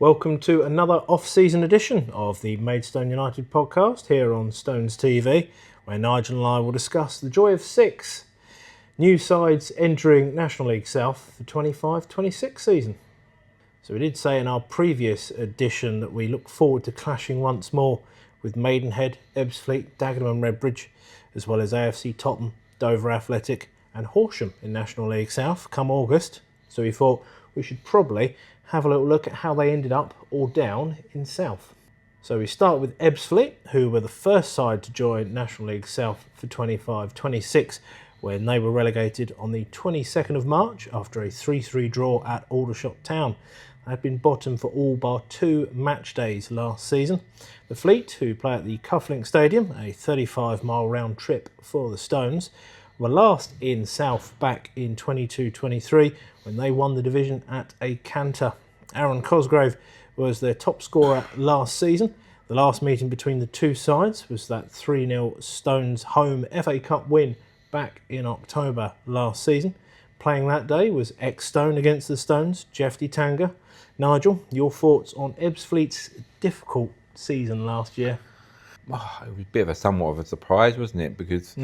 Welcome to another off-season edition of the Maidenhead United podcast here on Stones TV, where Nigel and I will discuss the joy of six new sides entering National League South for 25-26 season. So we did say in our previous edition that we look forward to clashing once more with Maidenhead, Ebbsfleet, Dagenham Redbridge, as well as AFC Totton, Dover Athletic and Horsham in National League South come August. So we thought we should probably have a little look at how they ended up all down in South. So we start with Ebbsfleet, who were the first side to join National League South for 25-26, when they were relegated on the 22nd of March after a 3-3 draw at Aldershot Town. They had been bottom for all bar 2 match days last season. The Fleet, who play at the Cufflink Stadium, a 35-mile round trip for the Stones, were last in South back in 22-23 when they won the division at a canter. Aaron Cosgrove was their top scorer last season. The last meeting between the two sides was that 3-0 Stones home FA Cup win back in October last season. Playing that day was ex-Stone against the Stones, Jeff Tanga. Nigel, your thoughts on Ebbsfleet's difficult season last year? Oh, it was a bit of somewhat of a surprise, wasn't it? Because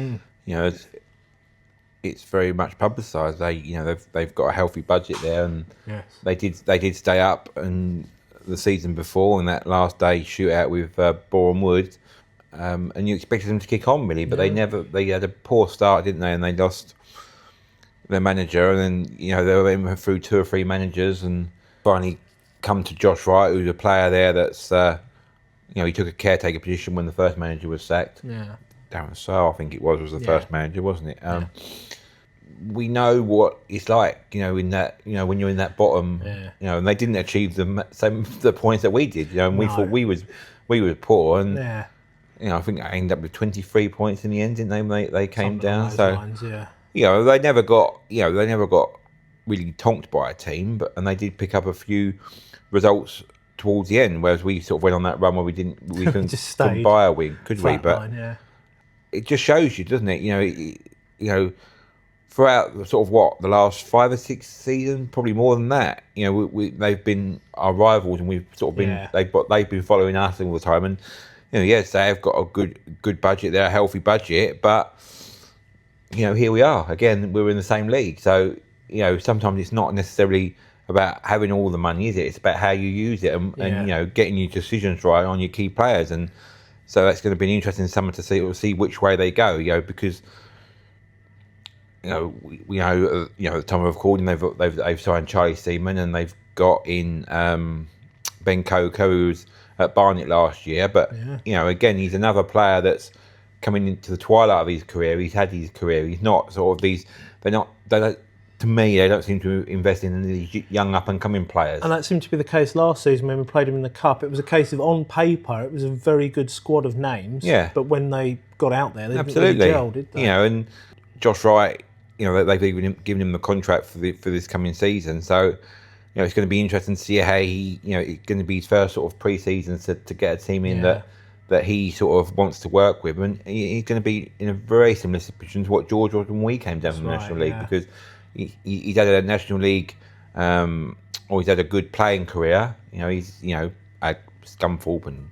it's very much publicised. They've got a healthy budget there, and yes, they did stay up and the season before in that last day shootout with Boreham Wood, and you expected them to kick on really, but they had a poor start, didn't they? And they lost their manager, and then they went through 2 or 3 managers, and finally come to Josh Wright, who's a player there that's he took a caretaker position when the first manager was sacked. Yeah. Darren Searle, I think it was the first manager, wasn't it? We know what it's like, in that, when you're in that bottom, and they didn't achieve the points that we did, and we thought we was poor, and I think I ended up with 23 points in the end, didn't they? They came down, so lines, they never got really tonked by a team, and they did pick up a few results towards the end, whereas we sort of went on that run where we couldn't just buy a win, could we? But line, it just shows you, doesn't it? Throughout sort of the last 5 or 6 seasons, probably more than that. They've been our rivals, and we've sort of been they've been following us all the time. And yes, they have got a good budget, they're a healthy budget, but here we are again. We're in the same league, so sometimes it's not necessarily about having all the money, is it? It's about how you use it and getting your decisions right on your key players. And so that's going to be an interesting summer to see which way they go. Because we know at the time of recording they've signed Charlie Seaman, and they've got in Ben Coco, who was at Barnet last year. But again, he's another player that's coming into the twilight of his career. He's had his career. He's not sort of these. To me, they don't seem to invest in these young up-and-coming players. And that seemed to be the case last season when we played them in the Cup. It was a case of, on paper, it was a very good squad of names. Yeah. But when they got out there, they didn't really gel, did they? And Josh Wright, they've even given him the contract for this coming season. So, it's going to be interesting to see how it's going to be his first sort of pre-season to get a team in that he sort of wants to work with. And he's going to be in a very similar situation to what George was when we came down from the National League, because he's had a National League, or he's had a good playing career. He's at Scunthorpe and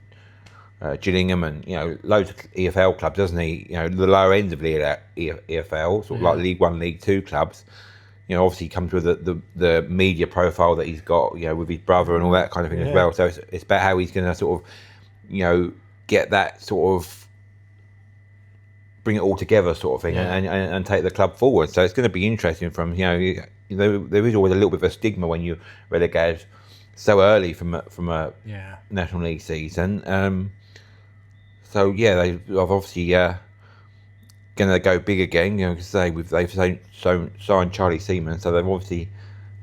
Gillingham and loads of EFL clubs, doesn't he? The lower ends of the EFL, sort of like League 1, League 2 clubs. Obviously he comes with the media profile that he's got, with his brother and all that kind of thing as well. So it's about how he's going to sort of, get that sort of, bring it all together sort of thing, and take the club forward. So it's going to be interesting from, there is always a little bit of a stigma when you relegate so early from a National League season. They've obviously going to go big again, because they've signed Charlie Seaman, so they've obviously,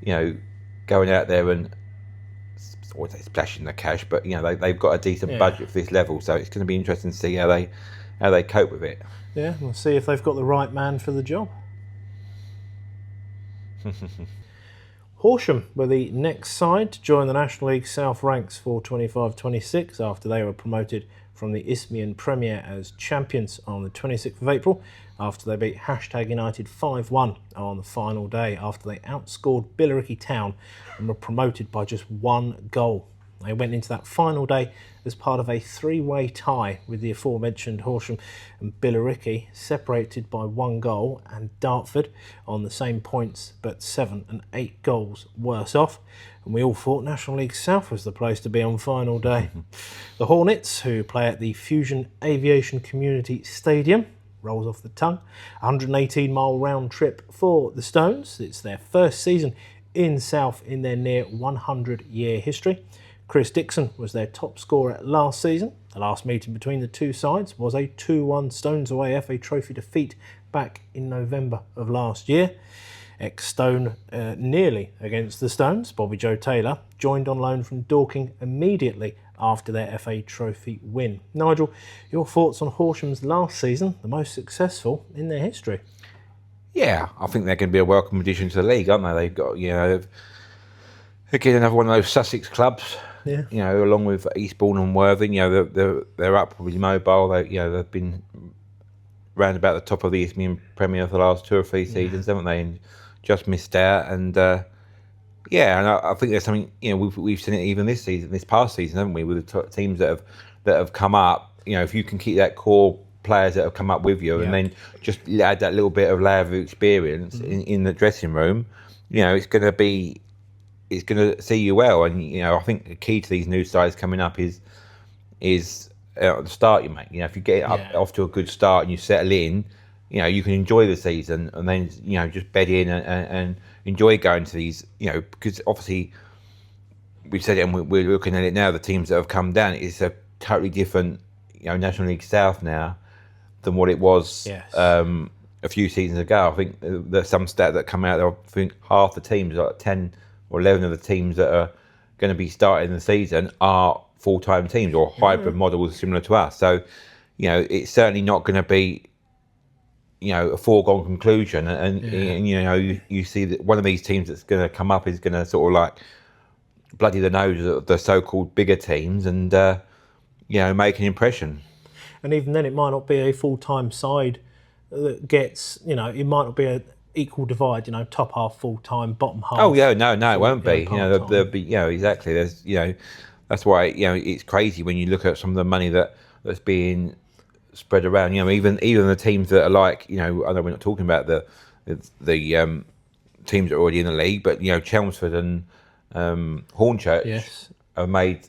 going out there and I wouldn't say splashing the cash, but they've got a decent budget for this level, so it's going to be interesting to see how they cope with it. Yeah, we'll see if they've got the right man for the job. Horsham were the next side to join the National League South ranks for 25-26 after they were promoted from the Isthmian Premier as champions on the 26th of April, after they beat #United 5-1 on the final day after they outscored Billericay Town and were promoted by just 1 goal. They went into that final day as part of a three-way tie with the aforementioned Horsham and Billericay, separated by 1 goal, and Dartford on the same points but 7 and 8 goals worse off. And we all thought National League South was the place to be on final day. The Hornets, who play at the Fusion Aviation Community Stadium, rolls off the tongue. 118-mile round trip for the Stones. It's their first season in South in their near 100-year history. Chris Dixon was their top scorer last season. The last meeting between the two sides was a 2-1 Stones away FA Trophy defeat back in November of last year. Ex-Stone nearly against the Stones, Bobby Joe Taylor, joined on loan from Dorking immediately after their FA Trophy win. Nigel, your thoughts on Horsham's last season, the most successful in their history? Yeah, I think they're going to be a welcome addition to the league, aren't they? They've got, again, another one of those Sussex clubs. Yeah. Along with Eastbourne and Worthing, they're up probably mobile. They've been round about the top of the Isthmian Premier for the last 2 or 3 seasons, haven't they? And just missed out. And and I think there's something. We've seen it even this season, this past season, haven't we? With the teams that have come up. If you can keep that core players that have come up with you, and then just add that little bit of layer of experience in the dressing room, it's going to see you well. And I think the key to these new sides coming up is the start you make. If you get off to a good start and you settle in, you can enjoy the season, and then just bed in and enjoy going to these. Because obviously we've said it and we're looking at it now. The teams that have come down, it's a totally different National League South now than what it was a few seasons ago. I think there's some stat that come out there. I think half the teams, like 10 or 11 of the teams that are going to be starting the season, are full-time teams or hybrid models similar to us. So, it's certainly not going to be, a foregone conclusion. And you see that one of these teams that's going to come up is going to sort of like bloody the nose of the so-called bigger teams and, make an impression. And even then, it might not be a full-time side that gets, it might not be an equal divide, top half full-time, bottom half. Oh, yeah, no, it won't be. There'll be, exactly. There's, that's why, it's crazy when you look at some of the money that's being spread around. Even the teams that are like, I know we're not talking about the teams that are already in the league, but, Chelmsford and Hornchurch have made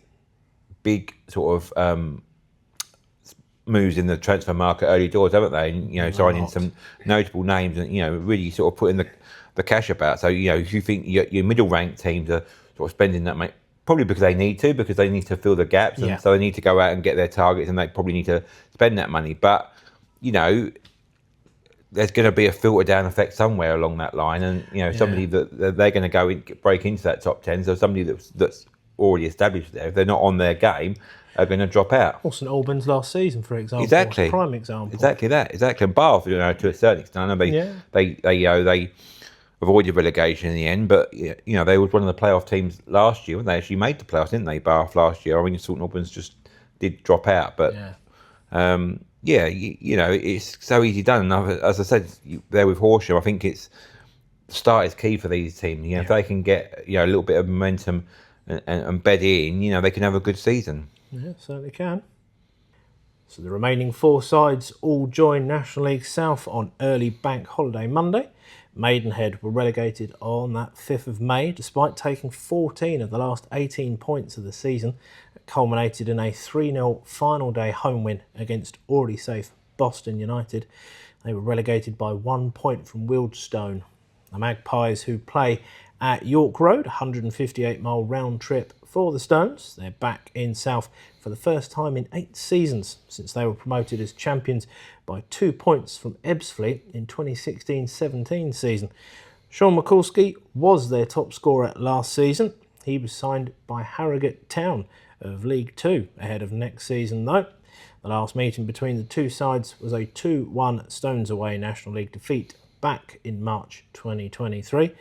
big sort of moves in the transfer market early doors, haven't they? And signing some notable names and really sort of putting the cash about. So if you think your middle ranked teams are sort of spending that money, probably because they need to fill the gaps, and so they need to go out and get their targets, and they probably need to spend that money. But there's going to be a filter down effect somewhere along that line, and somebody that they're going to go break into that top 10. So somebody that's already established there, if they're not on their game, are going to drop out. Well, St Albans last season, for example, exactly, prime example. Exactly that. And Bath, to a certain extent, I know they avoided relegation in the end, but they were one of the playoff teams last year. They actually made the playoffs, didn't they? Bath last year. I mean, St Albans just did drop out, but it's so easy done. And as I said, there with Horsham, I think the start is key for these teams. If they can get a little bit of momentum and bed in, they can have a good season. Yeah, certainly can. So the remaining 4 sides all join National League South on early bank holiday Monday. Maidenhead were relegated on that 5th of May, despite taking 14 of the last 18 points of the season. It culminated in a 3-0 final day home win against already safe Boston United. They were relegated by 1 point from Wealdstone. The Magpies, who play at York Road, 158-mile round trip for the Stones. They're back in South for the first time in 8 seasons since they were promoted as champions by 2 points from Ebbsfleet in 2016-17 season. Sean McCulskey was their top scorer last season. He was signed by Harrogate Town of League 2 ahead of next season though. The last meeting between the two sides was a 2-1 Stones away National League defeat back in March 2023.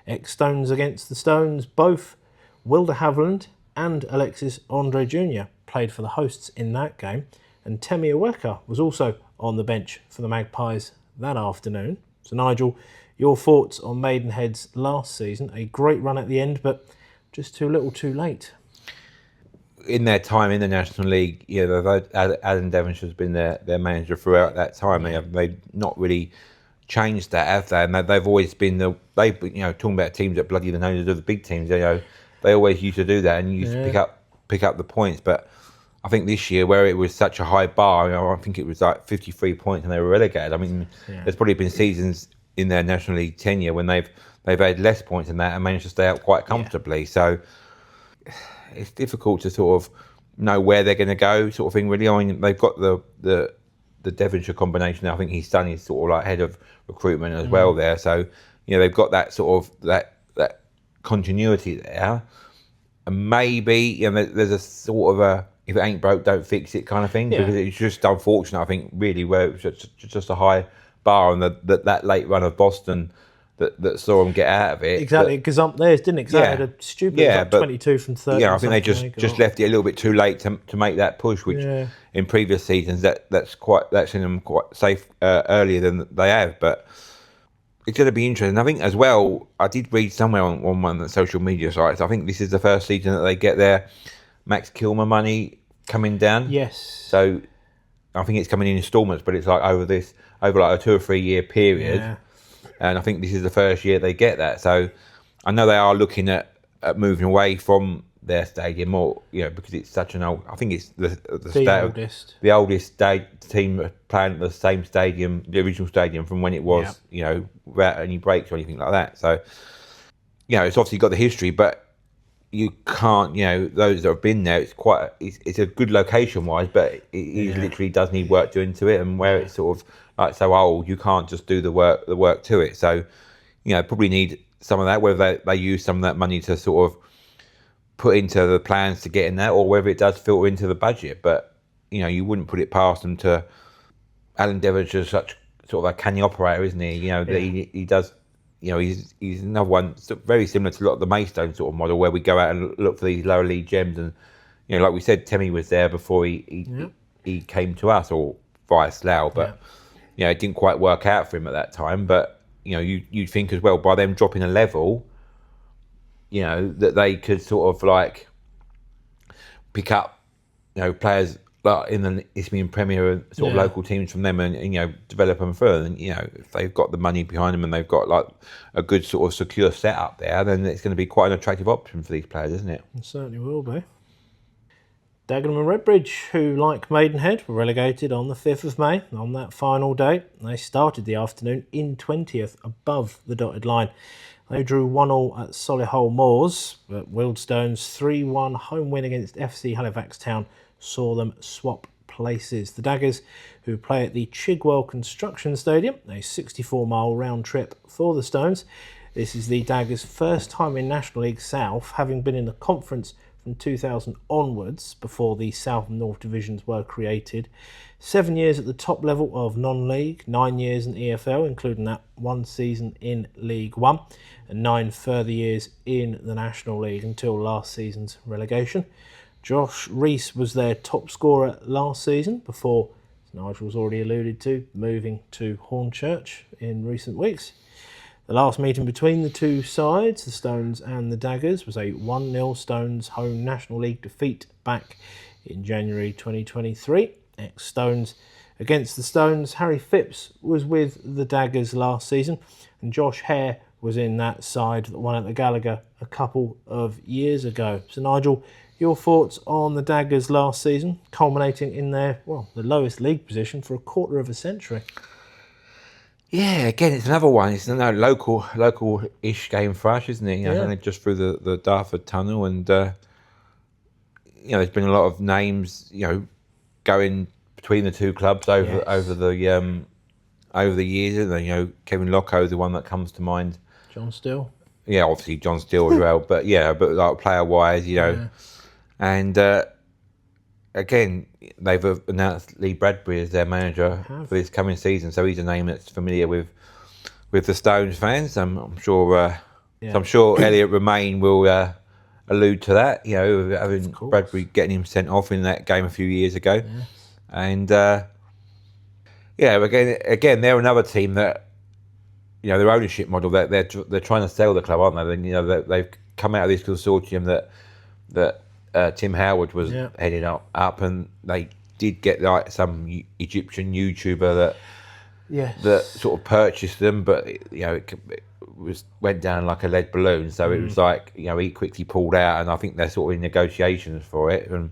Ex-Stones against the Stones, both Wilder Haviland and Alexis Andre Jr. played for the hosts in that game, and Temi Aweka was also on the bench for the Magpies that afternoon. So Nigel, your thoughts on Maidenhead's last season? A great run at the end, but just too little too late. in their time in the National League, Alan Devonshire's been their manager throughout that time. They've not really changed that, have they? And they've always been talking about teams that bloody the noses of the big teams. They always used to do that and used to pick up the points. But I think this year, where it was such a high bar, I think it was like 53 points and they were relegated. I mean, there's probably been seasons in their National League tenure when they've had less points than that and managed to stay out quite comfortably. So it's difficult to sort of know where they're going to go, sort of thing. Really, I mean, they've got the Devonshire combination. I think his son is sort of like head of recruitment as well there. So they've got that sort of that continuity there. And maybe there's a sort of a if it ain't broke, don't fix it kind of thing. Because it's just unfortunate, I think, really, where it was just a high bar and that late run of Boston that saw them get out of it. Exactly, because theirs didn't. Because they had a stupid 22 from 30. Yeah, I think they just left it a little bit too late to make that push, which in previous seasons that's in them quite safe earlier than they have. But it's going to be interesting. I think as well, I did read somewhere on one of the social media sites, I think this is the first season that they get their Max Kilmer money coming down. Yes. So I think it's coming in instalments, but it's like over like a 2 or 3 year period. Yeah. And I think this is the first year they get that. So I know they are looking at moving away from their stadium, or because it's such an old. I think it's the oldest team playing at the same stadium, the original stadium from when it was, without any breaks or anything like that. So it's obviously got the history, but you can't, those that have been there, it's a good location wise, but it literally does need work doing to it, and where it's sort of like so old, you can't just do the work to it. So, probably need some of that, whether they use some of that money to sort of put into the plans to get in there, or whether it does filter into the budget. But, you wouldn't put it past them to. Alan Devonshire's such sort of a canny operator, isn't he? That he does. He's another one very similar to a lot of the Maidstone sort of model, where we go out and look for these lower league gems. And like we said, Temmie was there before he came to us, or via Slough, but it didn't quite work out for him at that time. But you'd think as well, by them dropping a level, that they could sort of like pick up players like in the Isthmian Premier and sort of local teams from them, and develop them further. And if they've got the money behind them and they've got like a good sort of secure setup there, then it's going to be quite an attractive option for these players, isn't it? It certainly will be. Dagenham Redbridge, who like Maidenhead, were relegated on the 5th of May. On that final day, they started the afternoon in 20th above the dotted line. They drew 1-1 at Solihull Moors, but Wealdstone's 3-1 home win against FC Halifax Town saw them swap places. The Daggers, who play at the Chigwell Construction Stadium, a 64-mile round trip for the Stones. This is the Daggers' first time in National League South, having been in the conference from 2000 onwards, before the South and North divisions were created. 7 years at the top level of non-league, 9 years in EFL, including that 1 season in League One, and 9 further years in the National League until last season's relegation. Josh Rees was their top scorer last season, before, as Nigel's already alluded to, moving to Hornchurch in recent weeks. The last meeting between the two sides, the Stones and the Daggers, was a 1-0 Stones home National League defeat back in January 2023. Ex-Stones against the Stones. Harry Phipps was with the Daggers last season, and Josh Hare was in that side that won at the Gallagher a couple of years ago. So Nigel, your thoughts on the Daggers last season, culminating in their, the lowest league position for a quarter of a century? Yeah, again, it's another one. It's a local-ish game for us, isn't it? Only just through the Dartford Tunnel, and there's been a lot of names, going between the two clubs over the years. And Kevin Locko is the one that comes to mind. John Steele. Yeah, obviously John Steele as well. But like player-wise, and. Again, they've announced Lee Bradbury as their manager for this coming season, so he's a name that's familiar with the Stones fans. I'm sure Elliot Romain will allude to that. Having Bradbury getting him sent off in that game a few years ago, and again, they're another team that their ownership model. They're trying to sell the club, aren't they? They've come out of this consortium that Tim Howard was heading up, and they did get like some Egyptian YouTuber that sort of purchased them, but it went down like a lead balloon. So it was like he quickly pulled out, and I think they're sort of in negotiations for it. And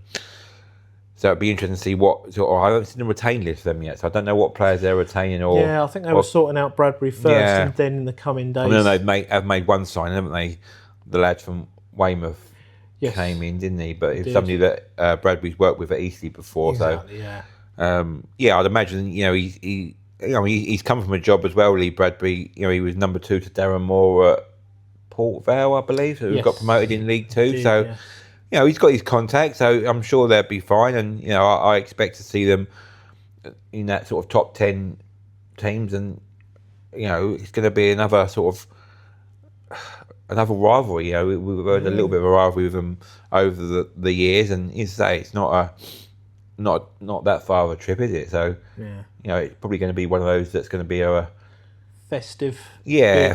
so it'd be interesting to see what sort of. I haven't seen the retain list for them yet, so I don't know what players they're retaining. I think they were sorting out Bradbury first, and then in the coming days. I know have made one sign, haven't they? The lad from Weymouth came in, didn't he? But it's somebody that Bradbury's worked with at Eastleigh before. Exactly, so I'd imagine he's come from a job as well, Lee Bradbury. He was number 2 to Darren Moore at Port Vale, I believe, who got promoted in League Two. He's got his contacts, so I'm sure they'll be fine. And I expect to see them in that sort of top 10 teams, and it's going to be another sort of another rivalry. We've had a little bit of a rivalry with them over the years, and it's not that far of a trip, is it? So it's probably going to be one of those that's going to be a festive,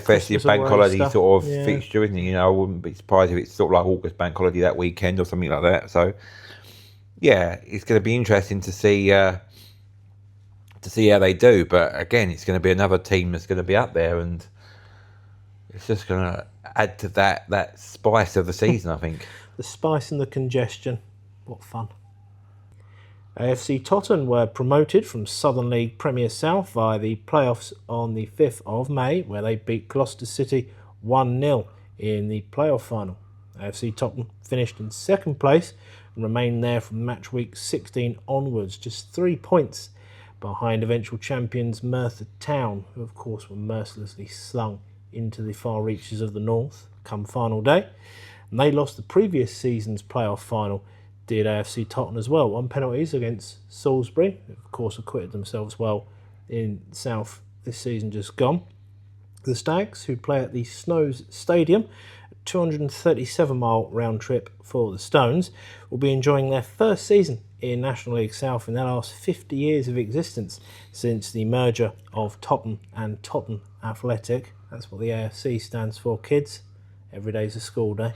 festive bank holiday sort of fixture, isn't it? I wouldn't be surprised if it's sort of like August bank holiday that weekend or something like that. So it's going to be interesting to see how they do. But again, it's going to be another team that's going to be up there, and it's just going to add to that spice of the season, I think. The spice and the congestion. What fun. AFC Totton were promoted from Southern League Premier South via the playoffs on the 5th of May, where they beat Gloucester City 1-0 in the playoff final. AFC Totton finished in second place and remained there from match week 16 onwards, just 3 points behind eventual champions Merthyr Town, who of course were mercilessly slung into the far reaches of the north come final day. And they lost the previous season's playoff final, did AFC Totton as well, on penalties against Salisbury, who of course acquitted themselves well in South this season just gone. The Stags, who play at the Snows Stadium, a 237-mile round trip for the Stones, will be enjoying their first season in National League South in their last 50 years of existence since the merger of Totton and Totton Athletic. That's what the AFC stands for, kids. Every day's a school day.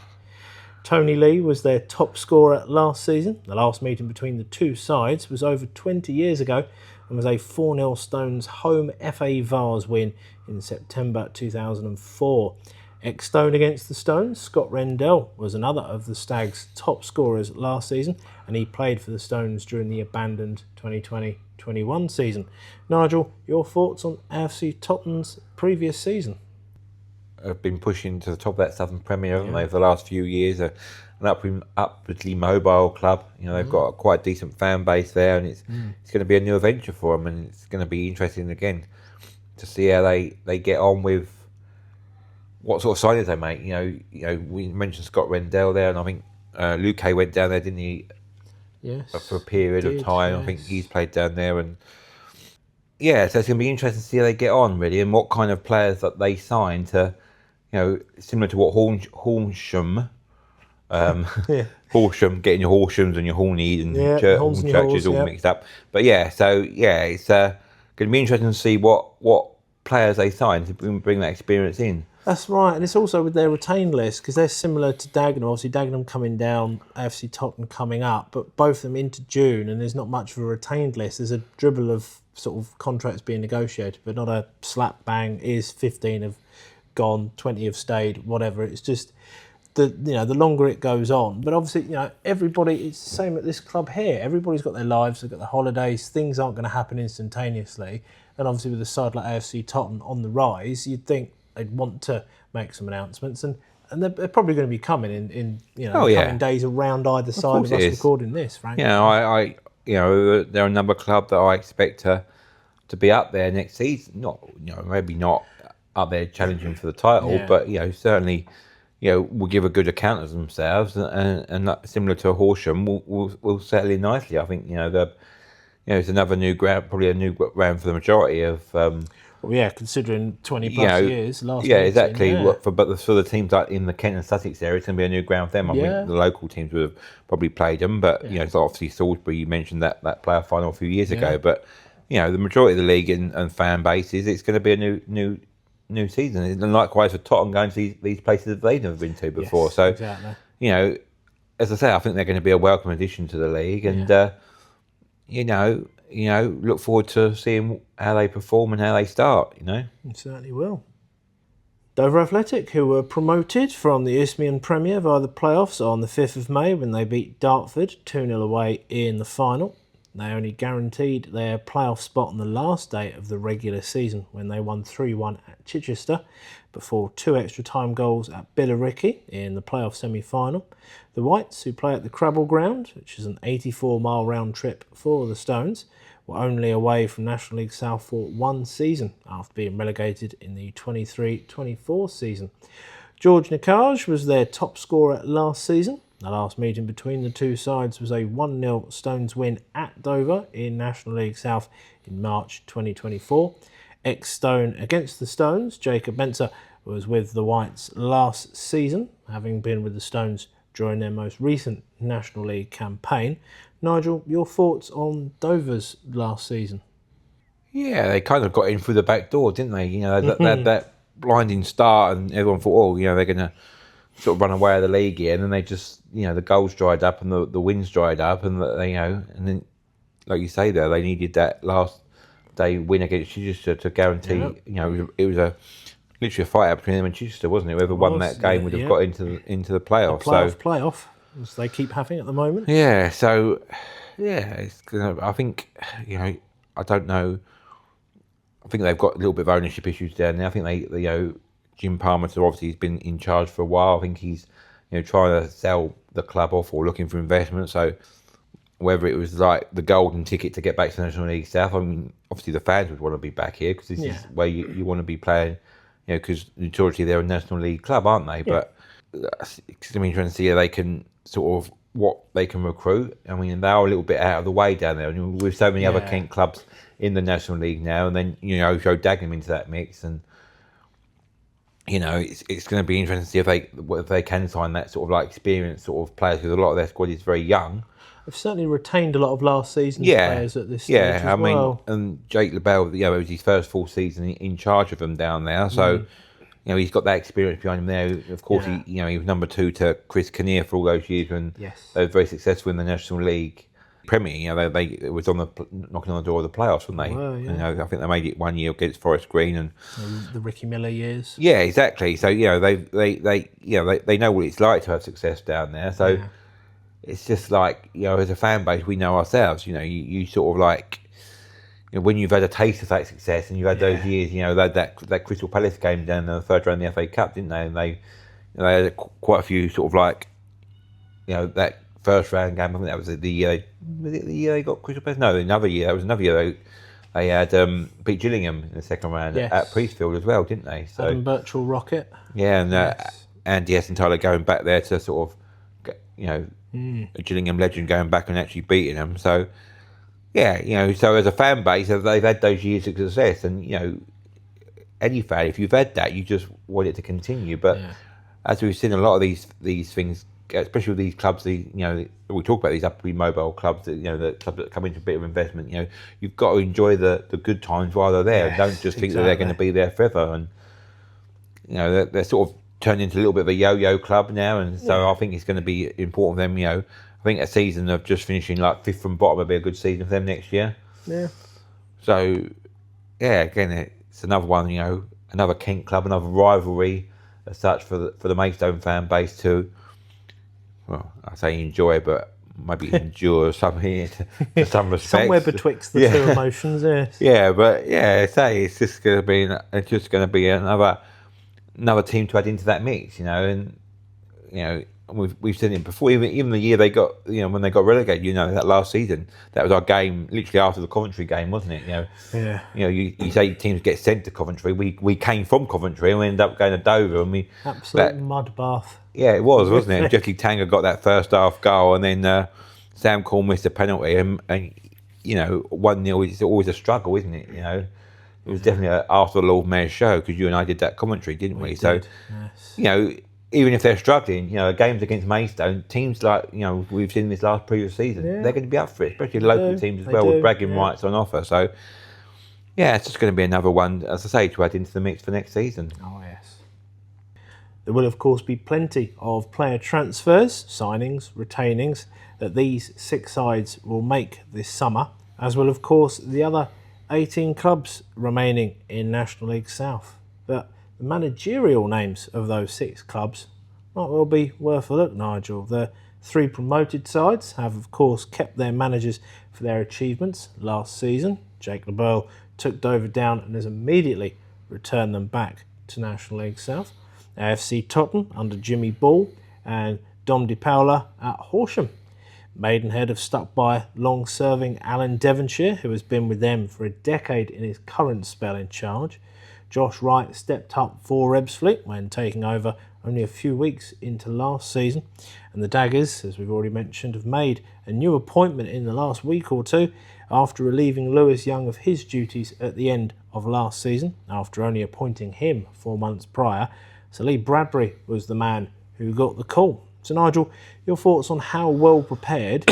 Tony Lee was their top scorer last season. The last meeting between the two sides was over 20 years ago and was a 4-0 Stones home FA Vase win in September 2004. Ex-Stone against the Stones, Scott Rendell was another of the Stags' top scorers last season, and he played for the Stones during the abandoned 2020-21 season. Nigel, your thoughts on AFC Tottenham's previous season? Have been pushing to the top of that Southern Premier, haven't they, for the last few years? An upwardly mobile club. They've got a quite decent fan base there, and it's going to be a new adventure for them, and it's going to be interesting again to see how they get on with what sort of signings they make. We mentioned Scott Rendell there, and I think Luke went down there, didn't he? Yes. For a period of time. Yes. I think he's played down there, and so it's going to be interesting to see how they get on, really, and what kind of players that they sign to. Similar to what Horsham, Horsham, getting your Horshams and your Hornies and churches all mixed up. But it's going to be interesting to see what players they sign to bring that experience in. That's right, and it's also with their retained list, because they're similar to Dagenham. Obviously, Dagenham coming down, AFC Totton coming up, but both of them into June, and there's not much of a retained list. There's a dribble of sort of contracts being negotiated, but not a slap bang. Is 15 have gone, 20 have stayed, whatever. It's just the longer it goes on. But obviously, everybody, it's the same at this club here. Everybody's got their lives, they've got their holidays, things aren't going to happen instantaneously. And obviously with a side like AFC Totton on the rise, you'd think they'd want to make some announcements, and they're probably going to be coming in coming days around either side of us recording this, frankly. They're a number club that I expect to be up there next season. Maybe not up there challenging for the title, but certainly will give a good account of themselves, and similar to Horsham, will settle in nicely. I think it's another new ground, probably a new ground for the majority of. Considering 20 plus years last. Exactly. But for the teams like in the Kent and Sussex area, it's going to be a new ground for them. I think the local teams would have probably played them, but so obviously Salisbury. You mentioned that playoff final a few years ago, but the majority of the league and fan bases, it's going to be a new season, and likewise for Tottenham going to these places that they've never been to before. Yes, exactly. as I say, I think they're going to be a welcome addition to the league, and look forward to seeing how they perform and how they start. You certainly will. Dover Athletic, who were promoted from the Isthmian Premier via the playoffs on the 5th of May when they beat Dartford 2-0 away in the final. They only guaranteed their playoff spot on the last day of the regular season when they won 3-1 at Chichester before 2 extra time goals at Billericay in the playoff semi-final. The Whites, who play at the Crabble Ground, which is an 84-mile round trip for the Stones, were only away from National League South for 1 season after being relegated in the 23-24 season. George Nikaj was their top scorer last season. The last meeting between the two sides was a 1-0 Stones win at Dover in National League South in March 2024. Ex-Stone against the Stones, Jacob Benzer was with the Whites last season, having been with the Stones during their most recent National League campaign. Nigel, your thoughts on Dover's last season? Yeah, they kind of got in through the back door, didn't they? That blinding start, and everyone thought, they're going to sort of run away with the league here, and then they just, the goals dried up and the wins dried up, and and then, like you say there, they needed that last day win against Chichester to guarantee. It was literally a fight out between them and Chichester, wasn't it? Whoever won that game would have got into the playoff. Playoff, as they keep having at the moment. Yeah, so it's gonna. I think I don't know. I think they've got a little bit of ownership issues down there. I think they Jim Palmerton obviously has been in charge for a while. I think he's trying to sell the club off or looking for investment. So whether it was like the golden ticket to get back to the National League South, I mean, obviously the fans would want to be back here because this is where you want to be playing. Because notoriously they're a National League club, aren't they? Yeah. But it's extremely interesting to see how they can sort of what they can recruit. I mean, they are a little bit out of the way down there, and with so many other Kent clubs in the National League now, and then throw Dagenham into that mix, and it's going to be interesting to see if they can sign that sort of like experienced sort of players, because a lot of their squad is very young. They've certainly retained a lot of last season's players at this stage as well. And Jake LaBelle, it was his first full season in charge of them down there, so he's got that experience behind him there. Of course, he was number 2 to Chris Kinnear for all those years when they were very successful in the National League Premier. They was knocking on the door of the playoffs, weren't they? Well, yeah. I think they made it 1 year against Forest Green and the Ricky Miller years. Yeah, exactly. So they know what it's like to have success down there. So. Yeah. It's just like, as a fan base, we know ourselves, you sort of like, when you've had a taste of that success and you've had those years, that Crystal Palace game down in the third round of the FA Cup, didn't they? And they had quite a few sort of like, that first round game, I think that was the year they got Crystal Palace? No, another year. That was another year they had beat Gillingham in the second round at Priestfield as well, didn't they? So Adam Birchall Rocket. Yeah, and Andy and Tyler going back there to sort of, a Gillingham legend going back and actually beating them. So, so as a fan base, they've had those years of success, and any fan, if you've had that, you just want it to continue. But as we've seen, a lot of these things, especially with these clubs, we talk about these upper mobile clubs, the clubs that come into a bit of investment. You've got to enjoy the good times while they're there. Yes, Don't just think that they're going to be there forever. And they're sort of turned into a little bit of a yo-yo club now, and so I think it's going to be important for them. I think a season of just finishing like 5th from bottom would be a good season for them next year. Yeah. So, again, it's another one. Another Kent club, another rivalry as such for the Maidstone fan base to, well, I say enjoy, but maybe endure some here to some respect. Somewhere betwixt the two emotions, yes. Yeah, but it's just going to be another team to add into that mix, and we've seen it before. Even the year they got, when they got relegated, that last season, that was our game literally after the Coventry game, wasn't it? You say teams get sent to Coventry. We came from Coventry and we ended up going to Dover, and absolute mud bath. Yeah, it was, wasn't it? And Jeffrey Tanger got that first half goal, and then Sam Cole missed a penalty, and 1-0 is always a struggle, isn't it? It was definitely after the Lord Mayor's show, because you and I did that commentary, didn't we? So, yes. Even if they're struggling, games against Maidstone, teams like, we've seen this previous season, they're going to be up for it, especially local teams as well, with bragging rights on offer. So, it's just going to be another one, as I say, to add into the mix for next season. Oh, yes. There will of course be plenty of player transfers, signings, retainings that these 6 sides will make this summer, as will of course the other 18 clubs remaining in National League South. But the managerial names of those 6 clubs might well be worth a look, Nigel. The 3 promoted sides have of course kept their managers for their achievements last season. Jake LeBeau took Dover down and has immediately returned them back to National League South. AFC Totton under Jimmy Ball and Dom Di Paola at Horsham. Maidenhead have stuck by long-serving Alan Devonshire, who has been with them for a decade in his current spell in charge. Josh Wright stepped up for Ebbsfleet when taking over only a few weeks into last season. And the Daggers, as we've already mentioned, have made a new appointment in the last week or two after relieving Lewis Young of his duties at the end of last season, after only appointing him 4 months prior. So Lee Bradbury was the man who got the call. So Nigel, your thoughts on how well prepared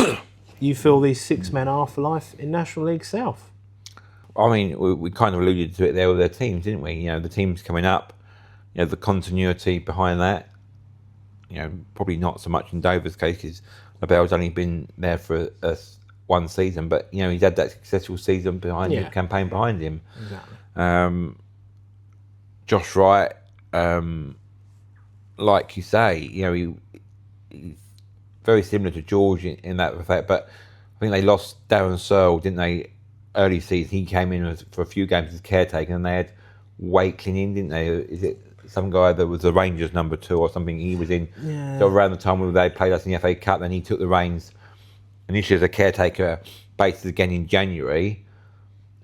you feel these 6 men are for life in National League South? I mean, we kind of alluded to it there with their teams, didn't we? The teams coming up, the continuity behind that. Probably not so much in Dover's case because LeBell's only been there for one season, but he's had that successful season behind him, campaign behind him. Exactly. Josh Wright, like you say, he's very similar to George in that effect, but I think they lost Darren Searle, didn't they? Early season, he came in for a few games as caretaker, and they had Wakeling in, didn't they? Is it some guy that was the Rangers number 2 or something? He was in so around the time when they played us in the FA Cup. Then he took the reins initially as a caretaker basis again in January,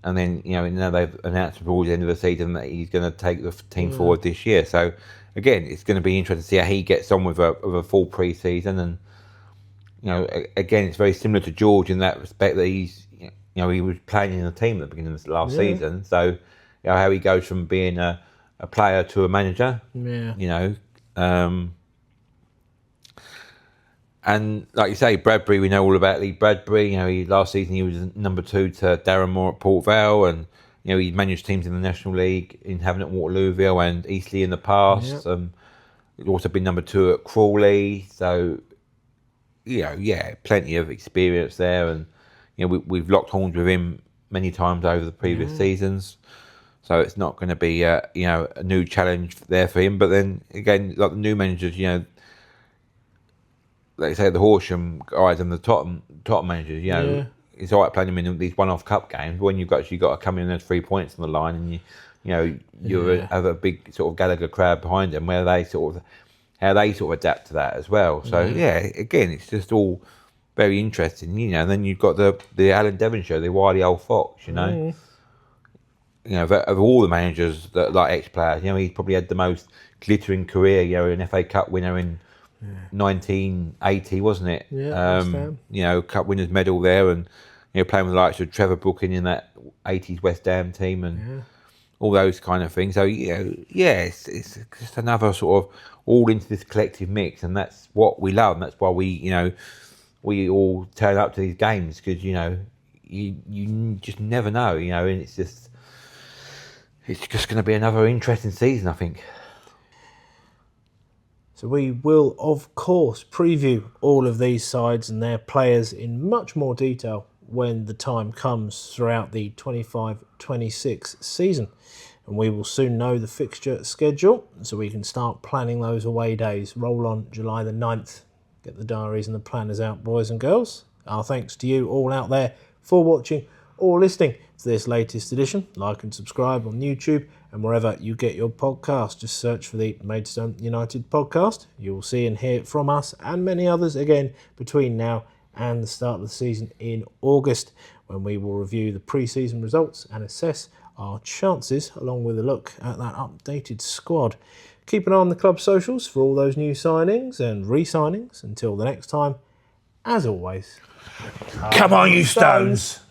and then now they've announced towards the end of the season that he's going to take the team forward this year. So again, it's going to be interesting to see how he gets on with a full pre-season, and again, it's very similar to George in that respect that he's. He was playing in the team at the beginning of the last season, so how he goes from being a player to a manager. And like you say, Bradbury, we know all about Lee Bradbury. Last season he was number 2 to Darren Moore at Port Vale, and he managed teams in the National League in Havant at Waterlooville and Eastleigh in the past. He's also been number 2 at Crawley, so plenty of experience there, and. We've locked horns with him many times over the previous seasons, so it's not going to be a new challenge there for him. But then again, like the new managers, like say the Horsham guys and the Totton managers, it's all right playing them in these one-off cup games. But when you've actually got to come in and there's 3 points on the line, and you have a big sort of Gallagher crowd behind them, how they sort of adapt to that as well. So again, it's just all. Very interesting, and then you've got the Alan Devonshire, the wily old fox, of all the managers that like ex-players, he's probably had the most glittering career, an FA Cup winner in 1980, wasn't it? Cup winners medal there, and playing with the likes of Trevor Brooking in that 80s West Ham team, and all those kind of things. So it's just another sort of all into this collective mix, and that's what we love, and that's why we all turn up to these games, because you just never know, and it's just going to be another interesting season, I think. So we will of course preview all of these sides and their players in much more detail when the time comes throughout the 25-26 season, and we will soon know the fixture schedule so we can start planning those away days. Roll on July the 9th. Get the diaries and the planners out, boys and girls. Our thanks to you all out there for watching or listening to this latest edition. Like and subscribe on YouTube and wherever you get your podcast. Just search for the Maidstone United podcast. You will see and hear from us and many others again between now and the start of the season in August, when we will review the pre-season results and assess our chances, along with a look at that updated squad. Keep an eye on the club socials for all those new signings and re-signings. Until the next time, as always, come on, you Stones!